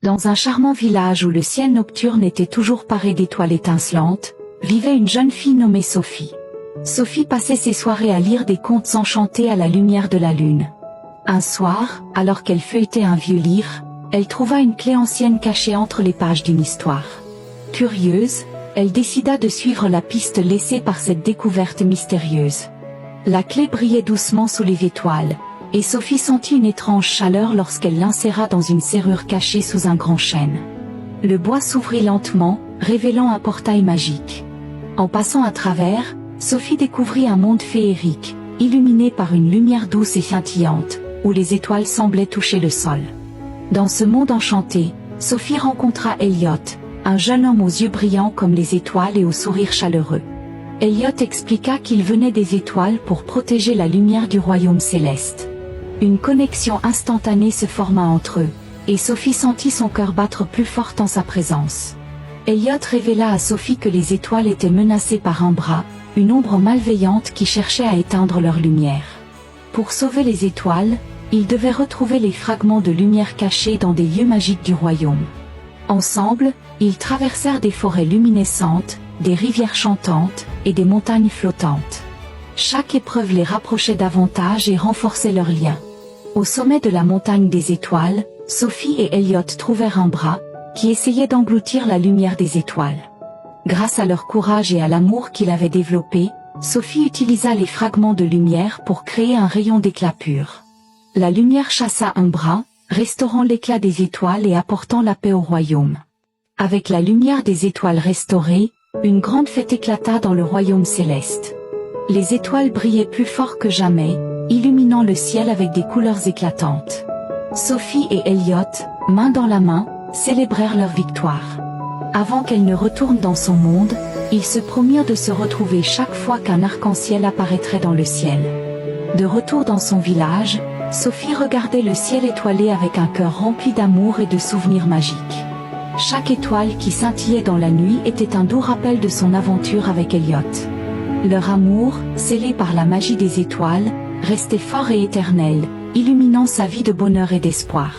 Dans un charmant village où le ciel nocturne était toujours paré d'étoiles étincelantes, vivait une jeune fille nommée Sophie. Sophie passait ses soirées à lire des contes enchantés à la lumière de la lune. Un soir, alors qu'elle feuilletait un vieux livre, elle trouva une clé ancienne cachée entre les pages d'une histoire. Curieuse, elle décida de suivre la piste laissée par cette découverte mystérieuse. La clé brillait doucement sous les étoiles, et Sophie sentit une étrange chaleur lorsqu'elle l'inséra dans une serrure cachée sous un grand chêne. Le bois s'ouvrit lentement, révélant un portail magique. En passant à travers, Sophie découvrit un monde féerique, illuminé par une lumière douce et scintillante, où les étoiles semblaient toucher le sol. Dans ce monde enchanté, Sophie rencontra Elliot, un jeune homme aux yeux brillants comme les étoiles et au sourire chaleureux. Elliot expliqua qu'il venait des étoiles pour protéger la lumière du royaume céleste. Une connexion instantanée se forma entre eux, et Sophie sentit son cœur battre plus fort en sa présence. Elliot révéla à Sophie que les étoiles étaient menacées par un bras, une ombre malveillante qui cherchait à éteindre leur lumière. Pour sauver les étoiles, ils devaient retrouver les fragments de lumière cachés dans des lieux magiques du royaume. Ensemble, ils traversèrent des forêts luminescentes, des rivières chantantes, et des montagnes flottantes. Chaque épreuve les rapprochait davantage et renforçait leurs liens. Au sommet de la montagne des étoiles, Sophie et Elliot trouvèrent un bras, qui essayait d'engloutir la lumière des étoiles. Grâce à leur courage et à l'amour qu'il avait développé, Sophie utilisa les fragments de lumière pour créer un rayon d'éclat pur. La lumière chassa un bras, restaurant l'éclat des étoiles et apportant la paix au royaume. Avec la lumière des étoiles restaurée, une grande fête éclata dans le royaume céleste. Les étoiles brillaient plus fort que jamais, illuminant le ciel avec des couleurs éclatantes. Sophie et Elliot, main dans la main, célébrèrent leur victoire. Avant qu'elle ne retourne dans son monde, ils se promirent de se retrouver chaque fois qu'un arc-en-ciel apparaîtrait dans le ciel. De retour dans son village, Sophie regardait le ciel étoilé avec un cœur rempli d'amour et de souvenirs magiques. Chaque étoile qui scintillait dans la nuit était un doux rappel de son aventure avec Elliot. Leur amour, scellé par la magie des étoiles, restait fort et éternel, illuminant sa vie de bonheur et d'espoir.